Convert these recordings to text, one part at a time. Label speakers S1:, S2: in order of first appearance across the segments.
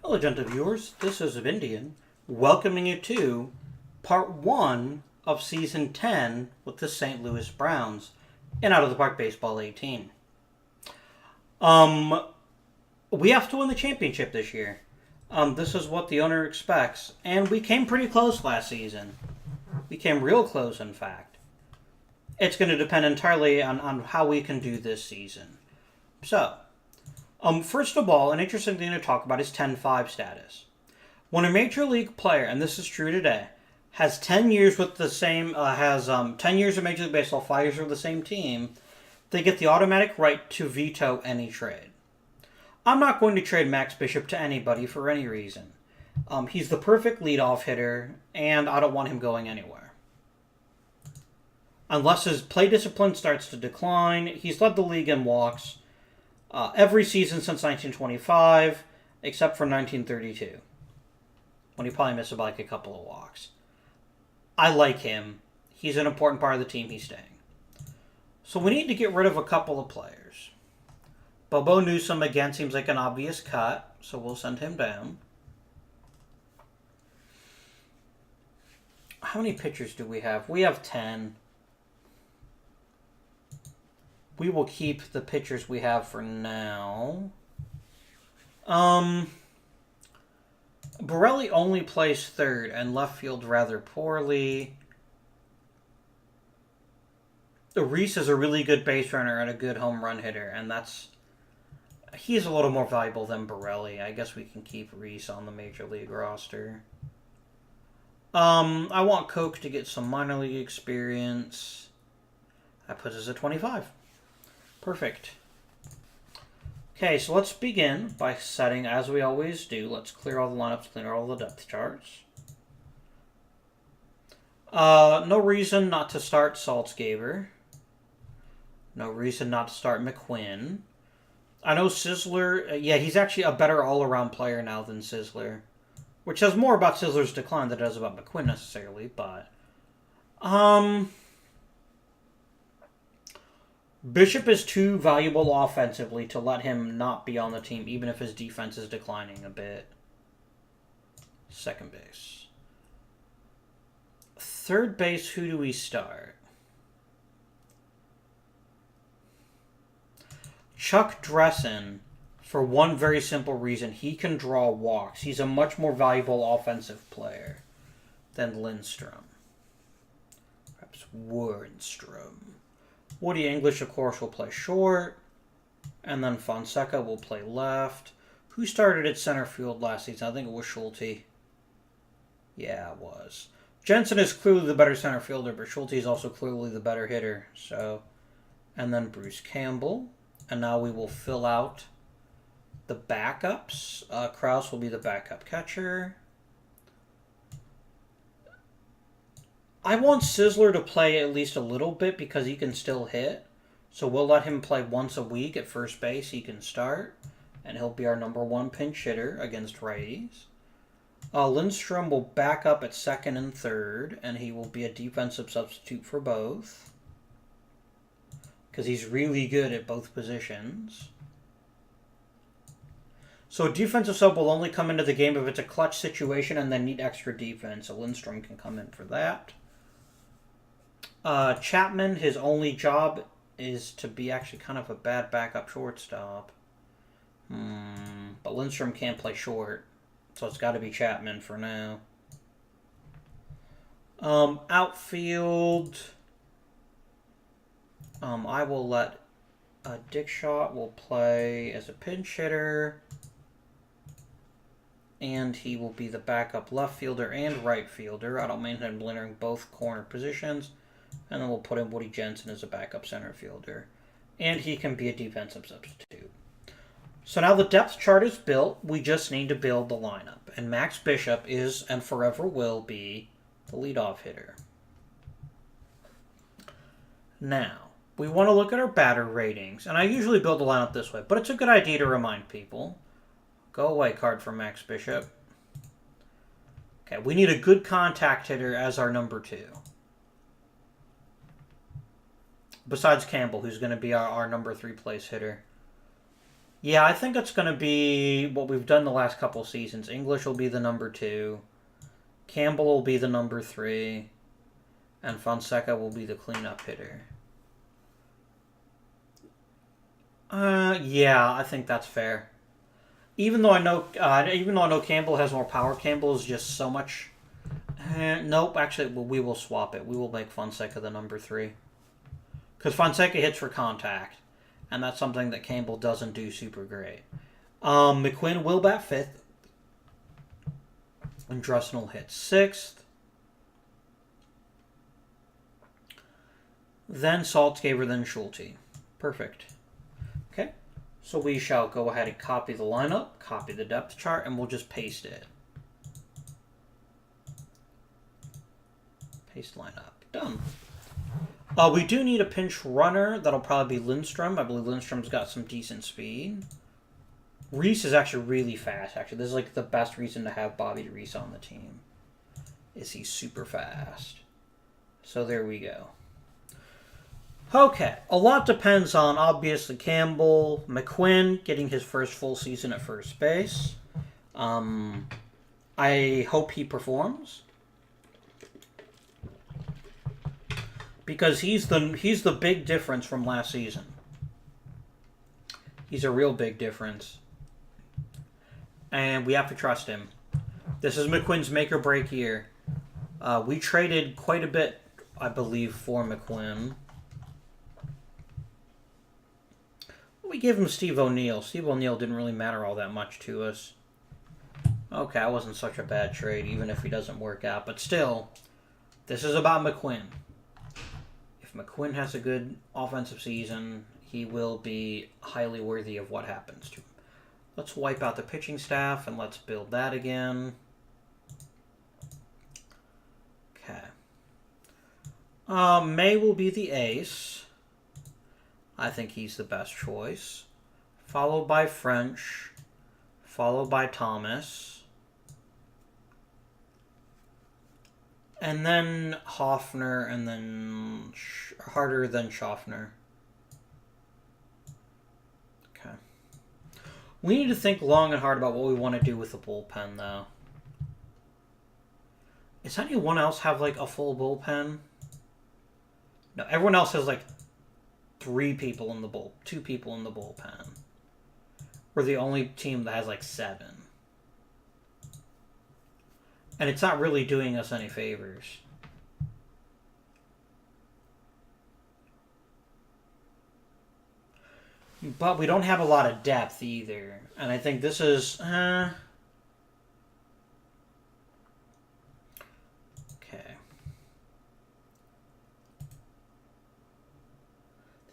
S1: Hello, gentle viewers. This is Indian, welcoming you to part 1 of season 10 with the St. Louis Browns in Out of the Park Baseball 18. We have to win the championship this year. This is what the owner expects, and we came pretty close last season. We came real close, in fact. It's going to depend entirely on how we can do this season. So, first of all, an interesting thing to talk about is 10-5 status. When a major league player, and this is true today, has 10 years with the same, 10 years of Major League Baseball, 5 years with the same team, they get the automatic right to veto any trade. I'm not going to trade Max Bishop to anybody for any reason. He's the perfect leadoff hitter, and I don't want him going anywhere. Unless his play discipline starts to decline, he's led the league in walks every season since 1925, except for 1932, when he probably missed like a couple of walks. I like him. He's an important part of the team. He's staying. So we need to get rid of a couple of players. Bobo Newsom, again, seems like an obvious cut, so we'll send him down. How many pitchers do we have? We have 10. We will keep the pitchers we have for now. Borelli only plays third and left field rather poorly. Reese is a really good base runner and a good home run hitter, and he's a little more valuable than Borelli. I guess we can keep Reese on the major league roster. I want Koch to get some minor league experience. That puts us at 25. Perfect. Okay, so let's begin by setting, as we always do, let's clear all the lineups, clear all the depth charts. No reason not to start Saltzgaber. No reason not to start McQuinn. I know Sizzler, he's actually a better all-around player now than Sizzler, which says more about Sizzler's decline than it does about McQuinn necessarily, but Bishop is too valuable offensively to let him not be on the team, even if his defense is declining a bit. Second base. Third base, who do we start? Chuck Dressen, for one very simple reason. He can draw walks. He's a much more valuable offensive player than Lindstrom. Perhaps Wernstrom. Woody English, of course, will play short. And then Fonseca will play left. Who started at center field last season? I think it was Schulte. Yeah, it was. Jensen is clearly the better center fielder, but Schulte is also clearly the better hitter. And then Bruce Campbell. And now we will fill out the backups. Krause will be the backup catcher. I want Sizzler to play at least a little bit because he can still hit. So we'll let him play once a week at first base. He can start. And he'll be our number one pinch hitter against righties. Lindstrom will back up at second and third. And he will be a defensive substitute for both. Because he's really good at both positions. So a defensive sub will only come into the game if it's a clutch situation and then need extra defense. So Lindstrom can come in for that. Chapman, his only job is to be actually kind of a bad backup shortstop. But Lindstrom can't play short, so it's got to be Chapman for now. Outfield, I will let Dick Shot will play as a pinch hitter. And he will be the backup left fielder and right fielder. I don't mind him entering both corner positions. And then we'll put in Woody Jensen as a backup center fielder. And he can be a defensive substitute. So now the depth chart is built. We just need to build the lineup. And Max Bishop is and forever will be the leadoff hitter. Now, we want to look at our batter ratings. And I usually build the lineup this way, but it's a good idea to remind people. Go away card for Max Bishop. Okay, we need a good contact hitter as our number 2. Besides Campbell, who's going to be our number 3 place hitter. Yeah, I think it's going to be what we've done the last couple seasons. English will be the number 2. Campbell will be the number 3. And Fonseca will be the cleanup hitter. Yeah, I think that's fair. Even though I know Campbell has more power, Campbell is just so much. Nope, actually, we will swap it. We will make Fonseca the number 3 because Fonseca hits for contact, and that's something that Campbell doesn't do super great. McQuinn will bat 5th, and Drustin will hit 6th. Then Saltzgaber, then Schulte. Perfect. Okay. So we shall go ahead and copy the lineup, copy the depth chart, and we'll just paste it. Paste lineup. Done. We do need a pinch runner. That'll probably be Lindstrom. I believe Lindstrom's got some decent speed. Reese is actually really fast, actually. This is like the best reason to have Bobby Reese on the team. Is he's super fast. So there we go. Okay, a lot depends on, obviously, Campbell, McQuinn getting his first full season at first base. I hope he performs. Because he's the big difference from last season. He's a real big difference. And we have to trust him. This is McQuinn's make or break year. We traded quite a bit, I believe, for McQuinn. We gave him Steve O'Neill. Steve O'Neill didn't really matter all that much to us. Okay, that wasn't such a bad trade, even if he doesn't work out. But still, this is about McQuinn. If McQuinn has a good offensive season, he will be highly worthy of what happens to him. Let's wipe out the pitching staff, and let's build that again. Okay. May will be the ace. I think he's the best choice. Followed by French. Followed by Thomas. And then Hoffner, and then Harder than Schaffner. Okay. We need to think long and hard about what we want to do with the bullpen, though. Does anyone else have, like, a full bullpen? No, everyone else has, like, 2 people in the bullpen. We're the only team that has like 7. And it's not really doing us any favors. But we don't have a lot of depth either. And I think this is... Okay.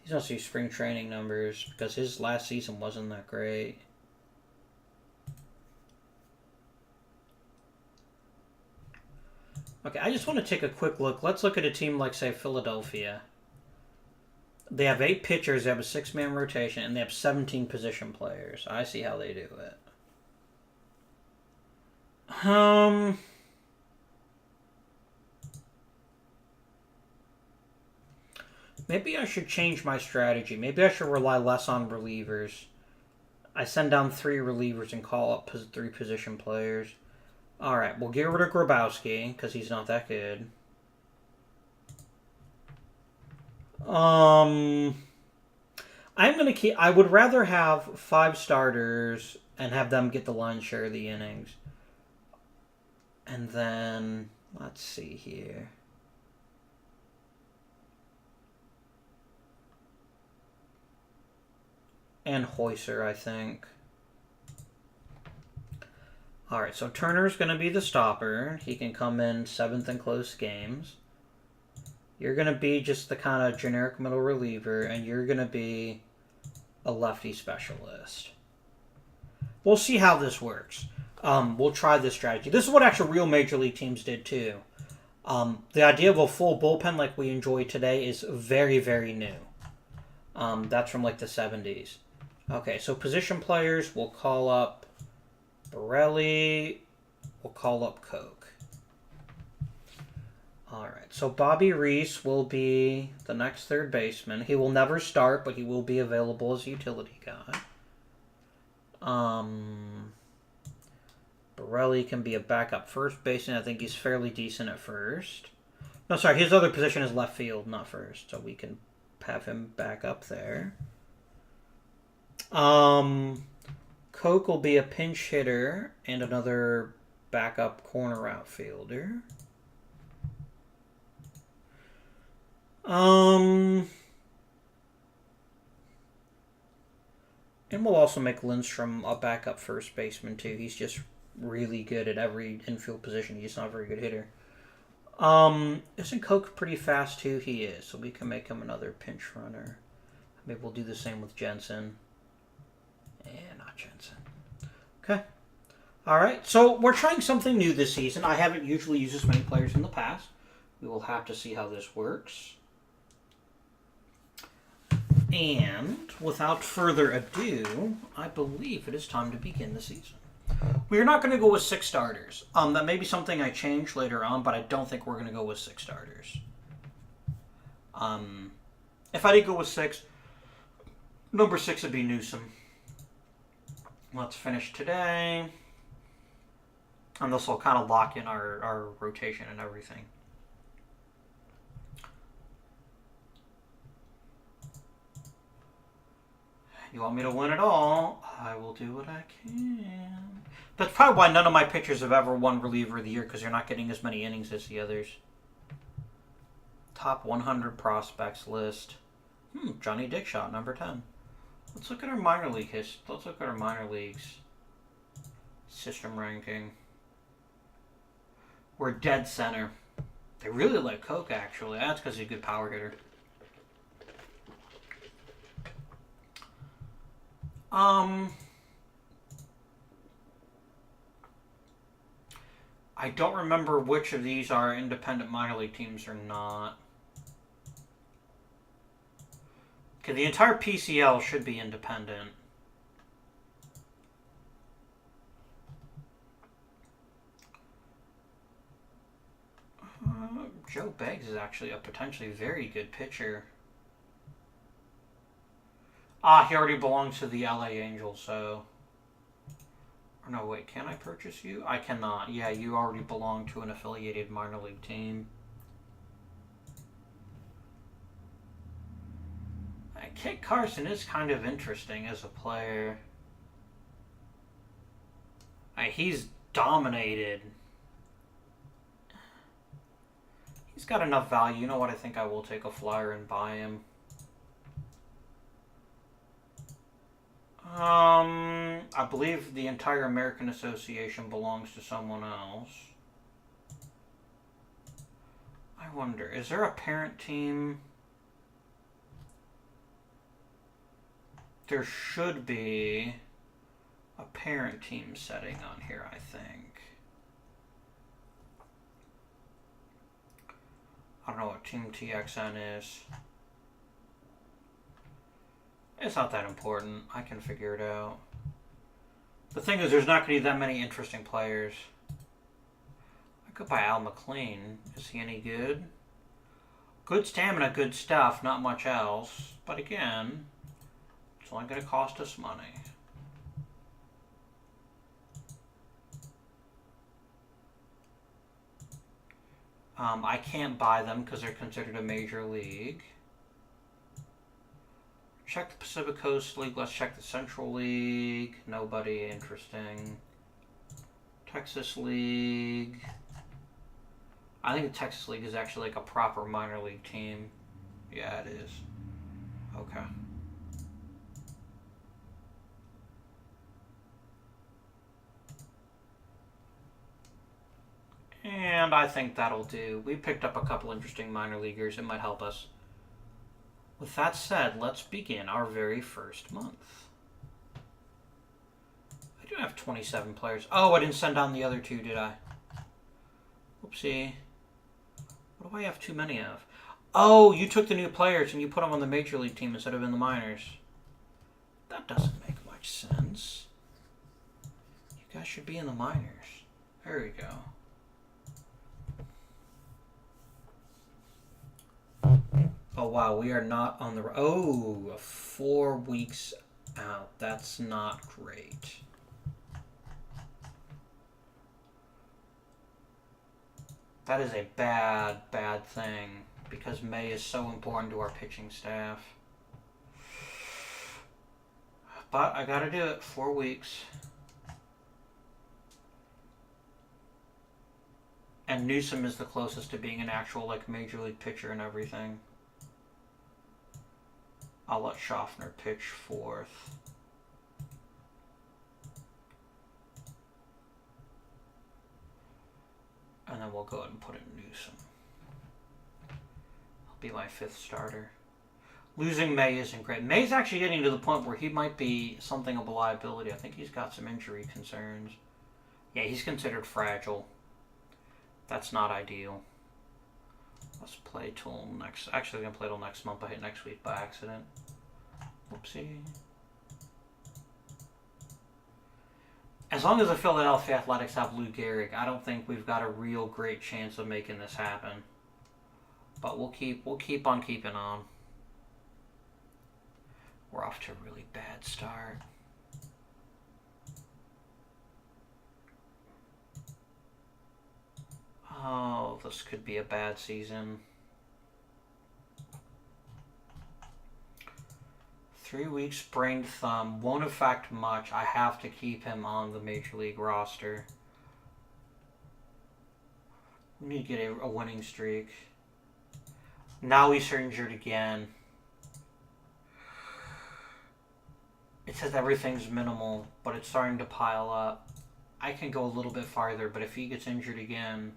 S1: These must be spring training numbers, because his last season wasn't that great. Okay, I just want to take a quick look. Let's look at a team like, say, Philadelphia. They have 8 pitchers, they have a 6-man rotation, and they have 17 position players. I see how they do it. Maybe I should change my strategy. Maybe I should rely less on relievers. I send down 3 relievers and call up 3 position players. Alright, we'll get rid of Grabowski, because he's not that good. I'm gonna keep... I would rather have 5 starters and have them get the lion's share of the innings. And then... let's see here. And Hoyser, I think. Alright, so Turner's going to be the stopper. He can come in 7th in close games. You're going to be just the kind of generic middle reliever, and you're going to be a lefty specialist. We'll see how this works. We'll try this strategy. This is what actually real Major League teams did, too. The idea of a full bullpen like we enjoy today is very, very new. That's from, like, the 70s. Okay, so position players, we'll call up Borelli, we'll call up Koch. Alright, so Bobby Reese will be the next third baseman. He will never start, but he will be available as a utility guy. Borelli can be a backup first baseman. I think he's fairly decent at first. No, sorry, his other position is left field, not first. So we can have him back up there. Coke will be a pinch hitter and another backup corner outfielder. And we'll also make Lindstrom a backup first baseman too. He's just really good at every infield position. He's not a very good hitter. Isn't Coke pretty fast too? He is, so we can make him another pinch runner. Maybe we'll do the same with Jensen. Not Jensen. Okay. Alright, so we're trying something new this season. I haven't usually used this many players in the past. We will have to see how this works. And without further ado, I believe it is time to begin the season. We're not going to go with 6 starters. That may be something I change later on, but I don't think we're going to go with 6 starters. If I did go with 6, number 6 would be Newsom. Let's finish today. And this will kind of lock in our rotation and everything. You want me to win it all? I will do what I can. That's probably why none of my pitchers have ever won reliever of the year, because they're not getting as many innings as the others. Top 100 prospects list. Johnny Dickshot, number 10. Let's look at our minor league Let's look at our minor leagues system ranking. We're dead center. They really like Coke, actually. That's because he's a good power hitter. I don't remember which of these are independent minor league teams or not. Okay, the entire PCL should be independent. Joe Beggs is actually a potentially very good pitcher. He already belongs to the LA Angels, so... Or no, wait, can I purchase you? I cannot. Yeah, you already belong to an affiliated minor league team. Kit Carson is kind of interesting as a player. He's dominated. He's got enough value. You know what? I think I will take a flyer and buy him. I believe the entire American Association belongs to someone else. I wonder, is there a parent team? There should be a parent team setting on here, I think. I don't know what Team TXN is. It's not that important. I can figure it out. The thing is, there's not going to be that many interesting players. I could buy Al McLean. Is he any good? Good stamina, good stuff, not much else. But again, it's only going to cost us money. I can't buy them because they're considered a major league. Check the Pacific Coast League. Let's check the Central League. Nobody interesting. Texas League. I think the Texas League is actually like a proper minor league team. Yeah, it is. Okay. And I think that'll do. We picked up a couple interesting minor leaguers. It might help us. With that said, let's begin our very first month. I do have 27 players. Oh, I didn't send on the other 2, did I? Whoopsie. What do I have too many of? Oh, you took the new players and you put them on the major league team instead of in the minors. That doesn't make much sense. You guys should be in the minors. There we go. Oh, wow, we are not on the... Oh, 4 weeks Ow, that's not great. That is a bad, bad thing, because May is so important to our pitching staff. But I gotta do it. 4 weeks. And Newsom is the closest to being an actual, like, major league pitcher and everything. I'll let Schaffner pitch 4th. And then we'll go ahead and put in Newsom. He'll be my 5th starter. Losing May isn't great. May's actually getting to the point where he might be something of a liability. I think he's got some injury concerns. Yeah, he's considered fragile. That's not ideal. Let's play till next... Actually, I'm going to play till next month. I hit next week by accident. Whoopsie. As long as the Philadelphia Athletics have Lou Gehrig, I don't think we've got a real great chance of making this happen. But we'll keep on keeping on. We're off to a really bad start. Oh, this could be a bad season. 3 weeks sprained thumb. Won't affect much. I have to keep him on the Major League roster. We need to get a winning streak. Now he's injured again. It says everything's minimal, but it's starting to pile up. I can go a little bit farther, but if he gets injured again...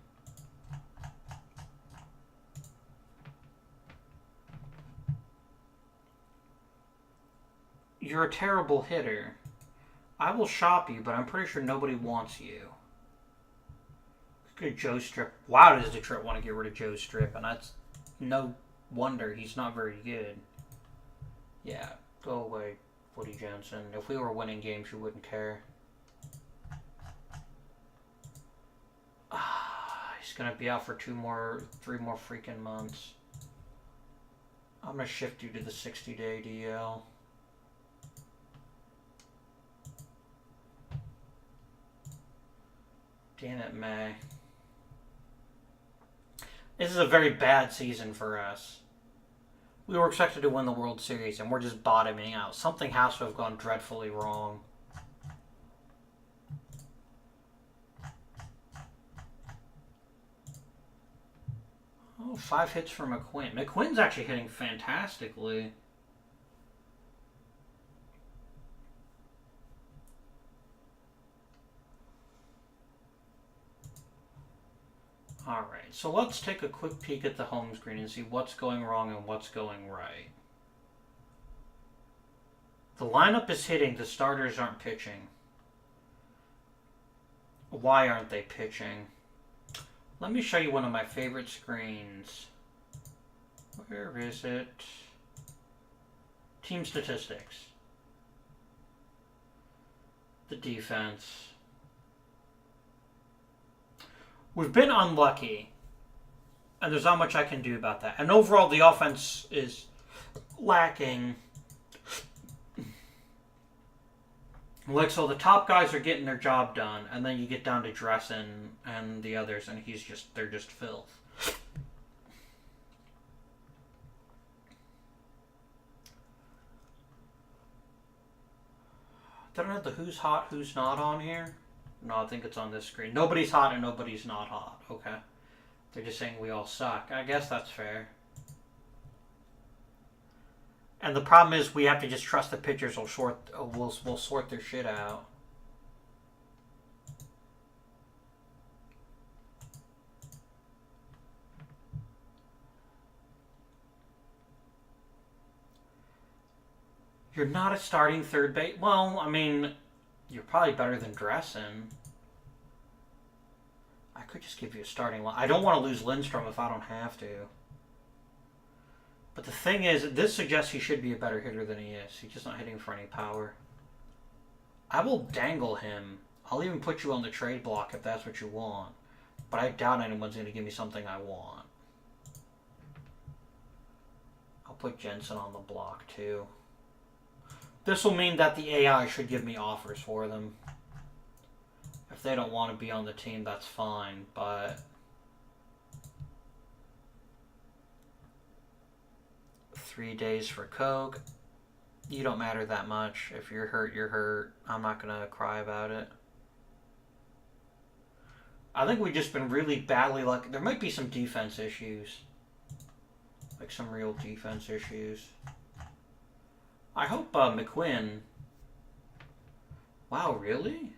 S1: You're a terrible hitter. I will shop you, but I'm pretty sure nobody wants you. Look at Joe Strip. Wow, does Detroit want to get rid of Joe Strip, and that's no wonder. He's not very good. Yeah, go away, Woody Johnson. If we were winning games, you wouldn't care. He's going to be out for 3 more freaking months. I'm going to shift you to the 60-day DL. Damn it, May. This is a very bad season for us. We were expected to win the World Series, and we're just bottoming out. Something has to have gone dreadfully wrong. Oh, 5 hits for McQuinn. McQuinn's actually hitting fantastically. Alright, so let's take a quick peek at the home screen and see what's going wrong and what's going right. The lineup is hitting, the starters aren't pitching. Why aren't they pitching? Let me show you one of my favorite screens. Where is it? Team statistics. The defense. We've been unlucky, and there's not much I can do about that. And overall, the offense is lacking. Like, so the top guys are getting their job done, and then you get down to Dressen and the others, and they're just filth. Don't I have the who's hot, who's not on here? No, I think it's on this screen. Nobody's hot and nobody's not hot. Okay. They're just saying we all suck. I guess that's fair. And the problem is we have to just trust the pitchers will sort their shit out. You're not a starting third base. Well, I mean... You're probably better than Dressen. I could just give you a starting line. I don't want to lose Lindstrom if I don't have to. But the thing is, this suggests he should be a better hitter than he is. He's just not hitting for any power. I will dangle him. I'll even put you on the trade block if that's what you want. But I doubt anyone's going to give me something I want. I'll put Jensen on the block too. This will mean that the AI should give me offers for them. If they don't want to be on the team, that's fine, but... 3 days for Coke. You don't matter that much. If you're hurt, you're hurt. I'm not going to cry about it. I think we've just been really badly lucky. There might be some defense issues. Like some real defense issues. I hope McQuinn... Wow, really?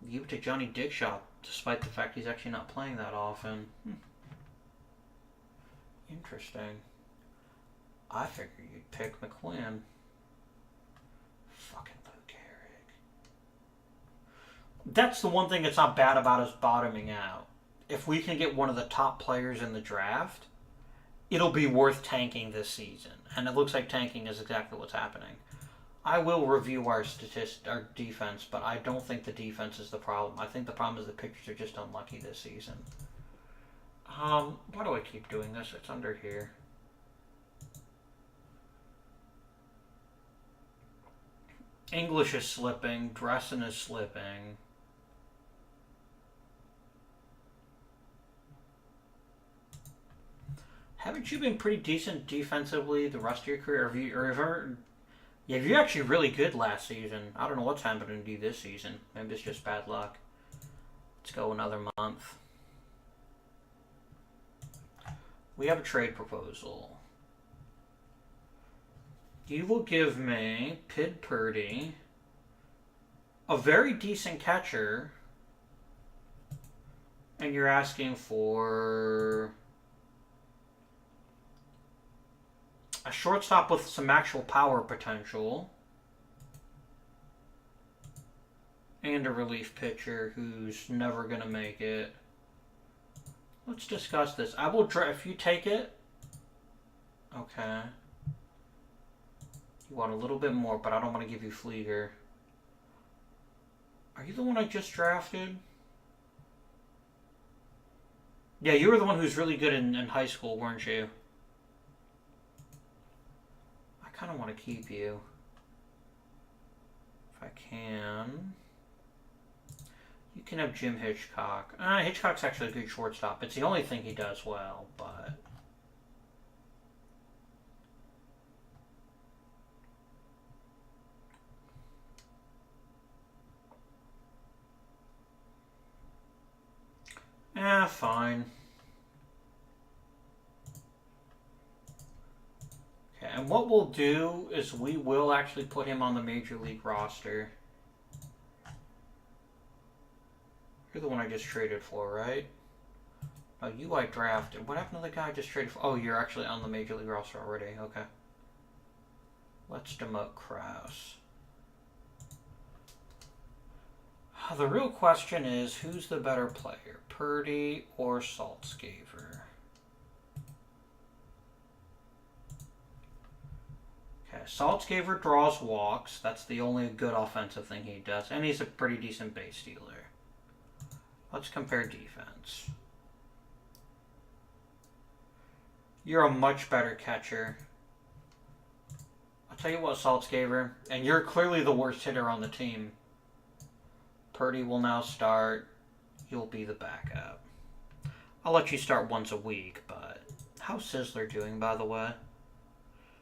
S1: Give it to Johnny Dickshot, despite the fact he's actually not playing that often. Interesting. I figured you'd pick McQuinn. Fucking Luke Herrick. That's the one thing that's not bad about us bottoming out. If we can get one of the top players in the draft, it'll be worth tanking this season. And it looks like tanking is exactly what's happening. I will review our defense, but I don't think the defense is the problem. I think the problem is the pitchers are just unlucky this season. Why do I keep doing this? It's under here. English is slipping. Dressen is slipping. Haven't you been pretty decent defensively the rest of your career? Have you actually really good last season? I don't know what's happening to you this season. Maybe it's just bad luck. Let's go another month. We have a trade proposal. You will give me Pid Purdy, a very decent catcher, and you're asking for a shortstop with some actual power potential, and a relief pitcher who's never going to make it. Let's discuss this. I will if you take it. Okay. You want a little bit more, but I don't want to give you Flieger. Are you the one I just drafted? Yeah, you were the one who's really good in high school, weren't you? I kind of want to keep you. If I can. You can have Jim Hitchcock. Hitchcock's actually a good shortstop. It's the only thing he does well, but... fine. Okay, and what we'll do is we will actually put him on the Major League roster. You're the one I just traded for, right? Oh, you I drafted. What happened to the guy I just traded for? Oh, you're actually on the Major League roster already. Okay. Let's demote Krause. The real question is, who's the better player, Purdy or Saltzgaver? Okay, Saltzgaver draws walks. That's the only good offensive thing he does. And he's a pretty decent base stealer. Let's compare defense. You're a much better catcher. I'll tell you what, Saltzgaver, and you're clearly the worst hitter on the team. Purdy will now start. You'll be the backup. I'll let you start once a week, but how's Sizzler doing, by the way?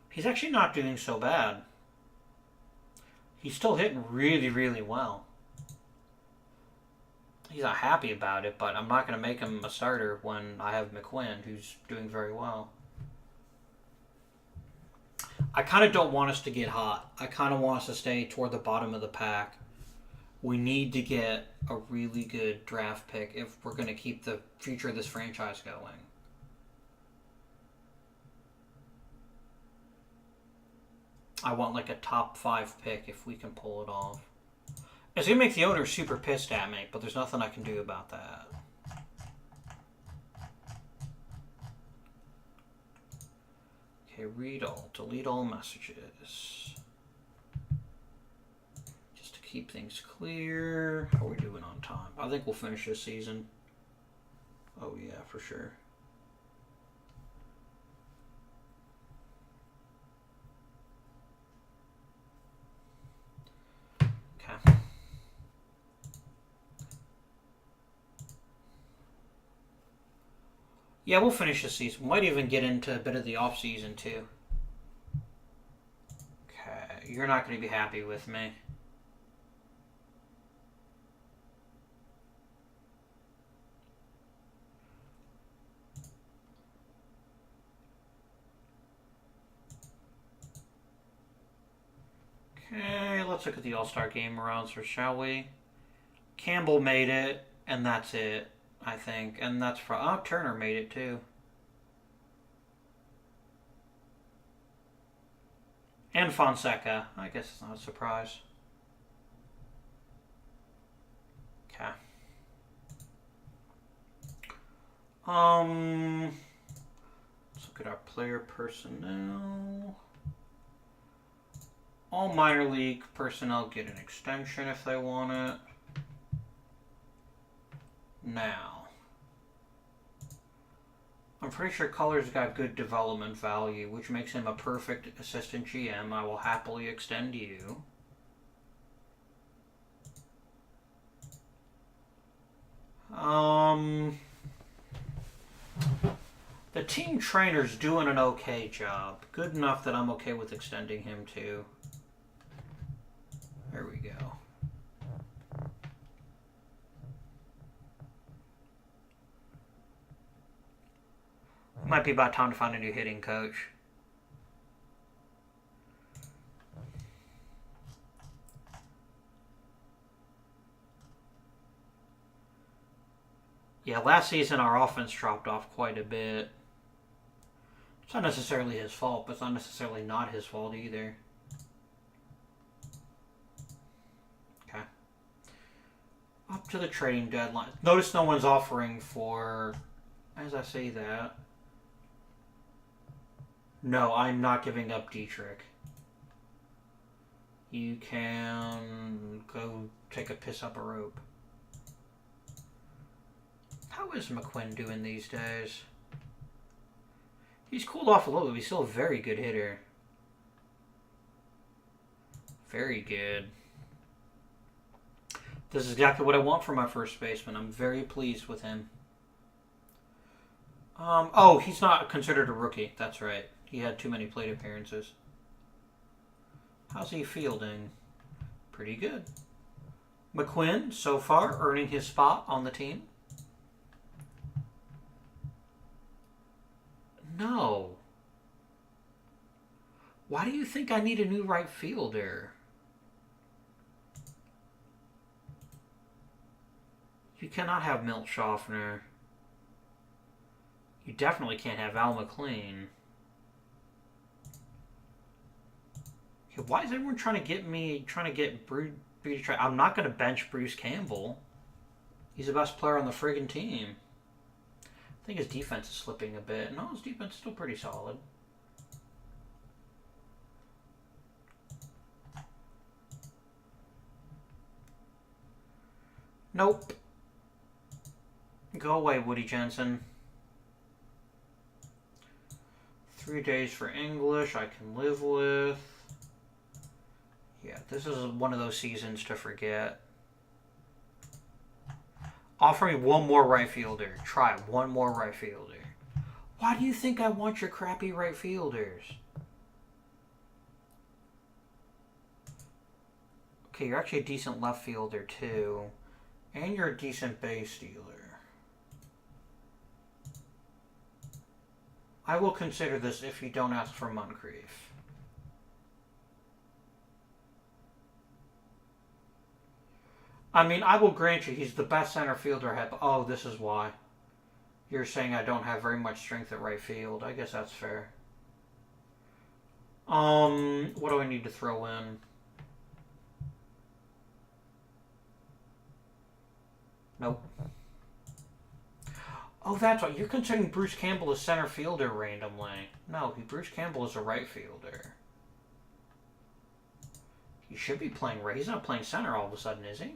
S1: He's actually not doing so bad. He's still hitting really, really well. He's not happy about it, but I'm not going to make him a starter when I have McQuinn, who's doing very well. I kind of don't want us to get hot. I kind of want us to stay toward the bottom of the pack. We need to get a really good draft pick if we're going to keep the future of this franchise going. I want like a top 5 pick if we can pull it off. It's going to make the owner super pissed at me, but there's nothing I can do about that. Okay, read all. Delete all messages. Keep things clear. How are we doing on time? I think we'll finish this season. Oh yeah, for sure. Yeah, we'll finish the season. Might even get into a bit of the off season too. Okay, you're not going to be happy with me. Okay, let's look at the All-Star Game roster, shall we? Campbell made it, and that's it, I think. And that's for... Oh, Turner made it, too. And Fonseca. I guess it's not a surprise. Okay. Let's look at our player personnel. All minor league personnel get an extension if they want it. Now, I'm pretty sure Color's got good development value, which makes him a perfect assistant GM. I will happily extend you. The team trainer's doing an okay job. Good enough that I'm okay with extending him too. There we go. Might be about time to find a new hitting coach. Yeah, last season our offense dropped off quite a bit. It's not necessarily his fault, but it's not necessarily not his fault either. Okay. Up to the trading deadline. Notice no one's offering for... As I say that... No, I'm not giving up Dietrich. You can go take a piss up a rope. How is McQuinn doing these days? He's cooled off a little bit, but he's still a very good hitter. Very good. This is exactly what I want for my first baseman. I'm very pleased with him. Oh, he's not considered a rookie. That's right. He had too many plate appearances. How's he fielding? Pretty good. McQuinn, so far, earning his spot on the team. No. Why do you think I need a new right fielder? You cannot have Milt Schaffner. You definitely can't have Al McLean. Okay, why is everyone trying to get Bruce? I'm not going to bench Bruce Campbell. He's the best player on the friggin' team. I think his defense is slipping a bit. No, his defense is still pretty solid. Nope. Go away, Woody Jensen. 3 days for English I can live with. Yeah, this is one of those seasons to forget. Offer me one more right fielder. Try one more right fielder. Why do you think I want your crappy right fielders? Okay, you're actually a decent left fielder too. And you're a decent base stealer. I will consider this if you don't ask for Moncrief. I mean, I will grant you he's the best center fielder I have. Oh, this is why. You're saying I don't have very much strength at right field. I guess that's fair. What do I need to throw in? Nope. Oh, that's right. You're considering Bruce Campbell a center fielder randomly. No, Bruce Campbell is a right fielder. He should be playing right. He's not playing center all of a sudden, is he?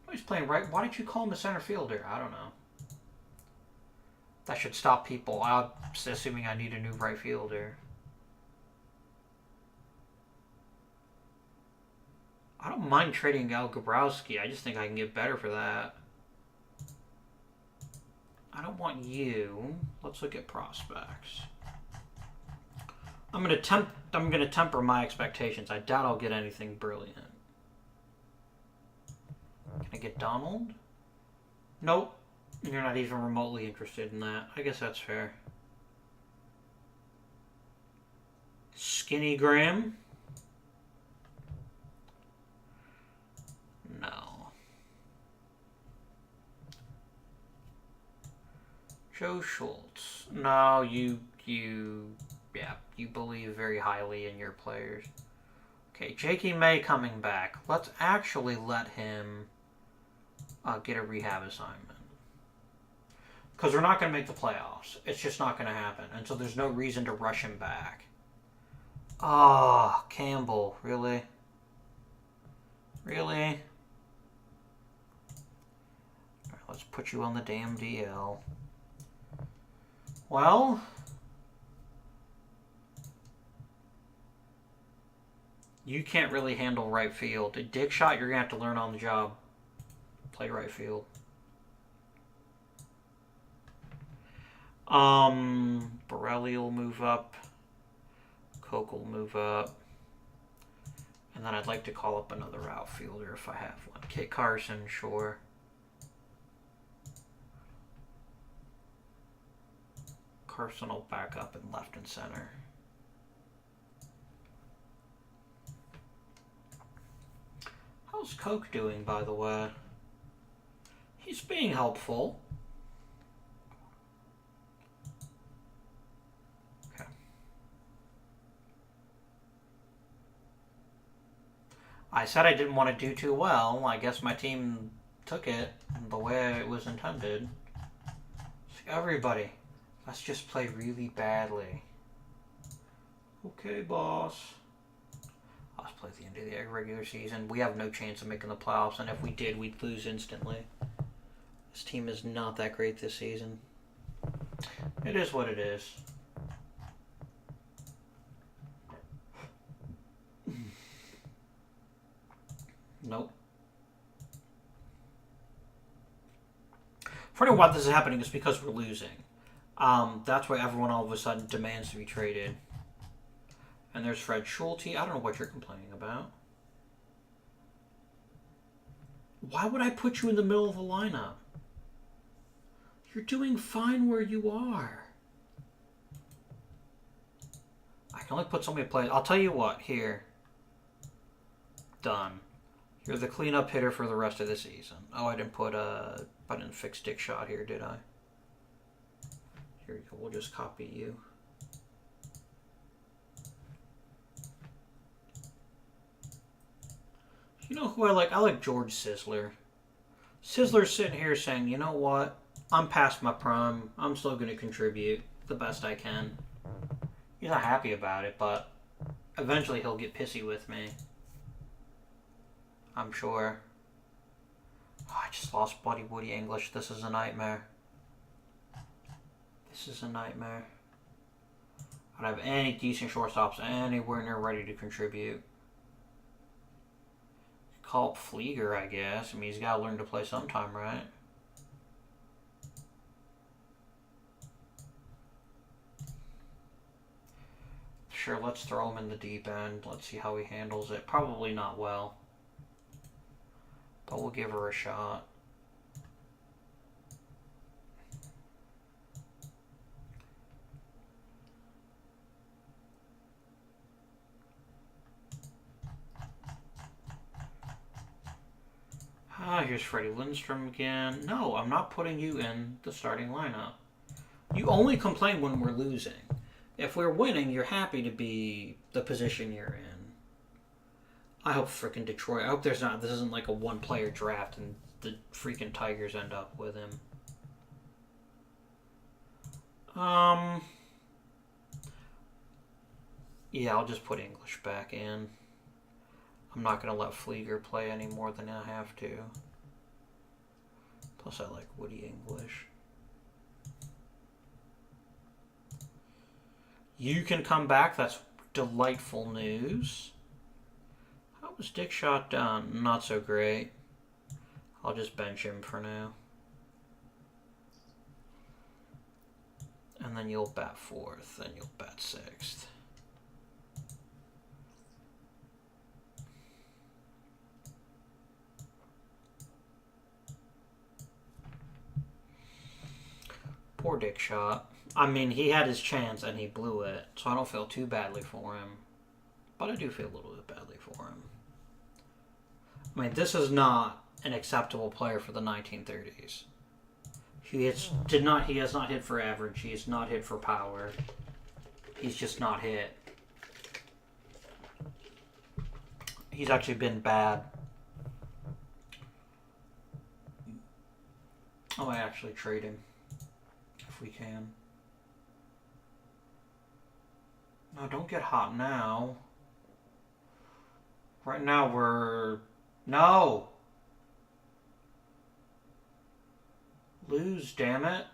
S1: Oh, he's playing right. Why did you call him a center fielder? I don't know. That should stop people out assuming I need a new right fielder. I don't mind trading Al Gabrowski. I just think I can get better for that. I don't want you. Let's look at prospects. I'm gonna temper my expectations. I doubt I'll get anything brilliant. Can I get Donald? Nope. You're not even remotely interested in that. I guess that's fair. Skinny Graham? No. Joe Schultz? No, you believe very highly in your players. Okay, Jakey May coming back. Let's actually let him get a rehab assignment. Because we're not going to make the playoffs. It's just not going to happen. And so there's no reason to rush him back. Ah, Campbell. Really? Really? Alright, let's put you on the damn DL. Well... you can't really handle right field. Dick Shot, you're going to have to learn on the job. Play right field. Borelli will move up. Koch will move up. And then I'd like to call up another outfielder if I have one. Kit Carson, sure. Carson will back up in left and center. How's Koch doing, by the way? He's being helpful. Okay. I said I didn't want to do too well. I guess my team took it the way it was intended. Everybody, let's just play really badly. Okay, boss. Let's play at the end of the regular season. We have no chance of making the playoffs, and if we did, we'd lose instantly. This team is not that great this season. It is what it is. Nope. Funny why this is happening is because we're losing. That's why everyone all of a sudden demands to be traded. And there's Fred Schulte. I don't know what you're complaining about. Why would I put you in the middle of the lineup? You're doing fine where you are. I can only put so many plays. I'll tell you what. Here. Done. You're the cleanup hitter for the rest of the season. Oh, I didn't fix Dick Shot here, did I? Here we go. We'll just copy you. You know who I like? I like George Sisler. Sisler's sitting here saying, you know what? I'm past my prime. I'm still going to contribute the best I can. He's not happy about it, but eventually he'll get pissy with me. I'm sure. Oh, I just lost Buddy Woody English. This is a nightmare. This is a nightmare. I don't have any decent shortstops anywhere near ready to contribute. Call up Flieger, I guess. I mean, he's got to learn to play sometime, right? Sure, let's throw him in the deep end. Let's see how he handles it. Probably not well. But we'll give her a shot. Here's Freddie Lindstrom again. No, I'm not putting you in the starting lineup. You only complain when we're losing. If we're winning, you're happy to be the position you're in. I hope frickin' Detroit. I hope this isn't like a one-player draft and the freaking Tigers end up with him. Yeah, I'll just put English back in. I'm not going to let Flieger play any more than I have to. Plus, I like Woody English. You can come back. That's delightful news. How was Dick Shot done? Not so great. I'll just bench him for now. And then you'll bat 4th, and you'll bat 6th. Poor Dick Shot. I mean, he had his chance and he blew it, so I don't feel too badly for him. But I do feel a little bit badly for him. I mean, this is not an acceptable player for the 1930s. He has not hit for average. He has not hit for power. He's just not hit. He's actually been bad. I might actually trade him if we can. No, don't get hot now. Right now we're... No! Lose, damn it.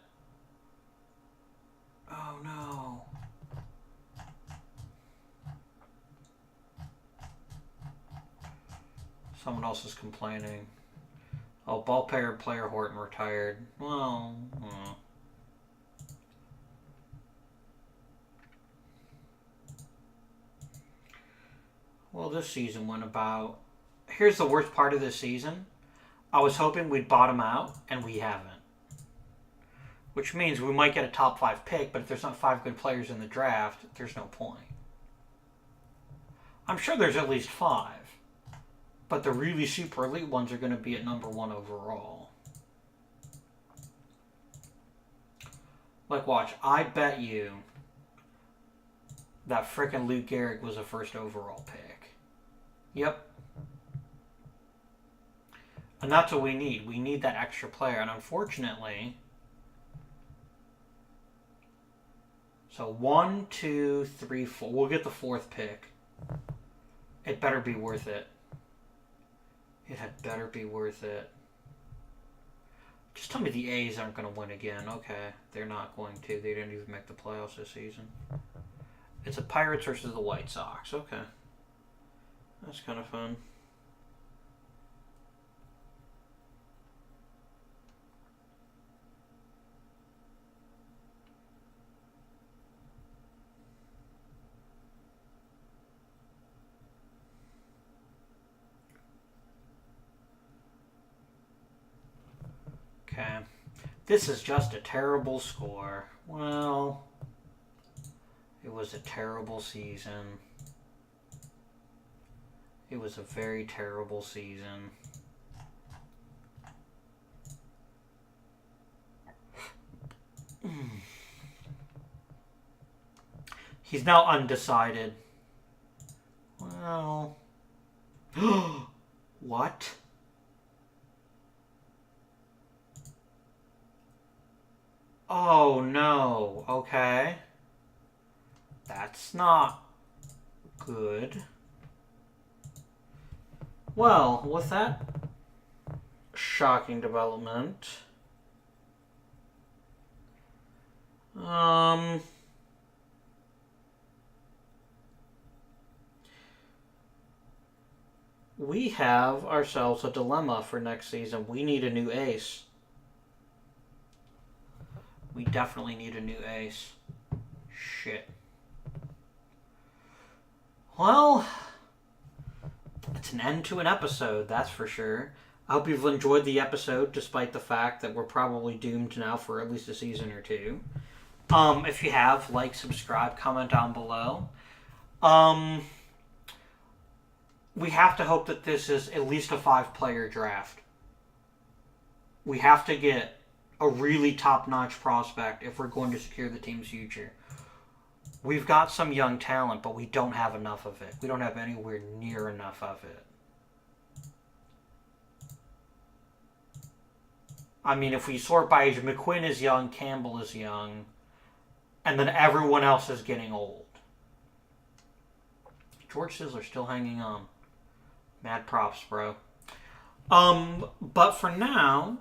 S1: Oh, no. Someone else is complaining. Oh, player Horton retired. Well, Well, this season went about... Here's the worst part of this season. I was hoping we'd bottom out, and we haven't. Which means we might get a top 5 pick, but if there's not 5 good players in the draft, there's no point. I'm sure there's at least 5. But the really super elite ones are going to be at number 1 overall. Like, watch. I bet you that frickin' Luke Gehrig was a first overall pick. Yep. And that's what we need. We need that extra player. And unfortunately... So 1, 2, 3, 4. We'll get the 4th pick. It better be worth it. It had better be worth it. Just tell me the A's aren't going to win again. Okay, they're not going to. They didn't even make the playoffs this season. It's the Pirates versus the White Sox. Okay. That's kind of fun. Okay. This is just a terrible score. Well, it was a terrible season. It was a very terrible season. He's now undecided. Well... What? Oh, no. Okay. That's not good. Well, with that shocking development, we have ourselves a dilemma for next season. We need a new ace. We definitely need a new ace. Shit. Well, it's an end to an episode, that's for sure. I hope you've enjoyed the episode, despite the fact that we're probably doomed now for at least a season or 2. If you have, like, subscribe, comment down below. We have to hope that this is at least a 5-player draft. We have to get a really top-notch prospect if we're going to secure the team's future. We've got some young talent, but we don't have enough of it. We don't have anywhere near enough of it. I mean, if we sort by age, McQuinn is young, Campbell is young, and then everyone else is getting old. George Sizzler still hanging on. Mad props, bro. But for now...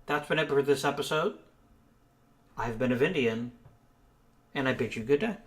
S1: That's been it for this episode. I've been a Vindian, and I bid you good day.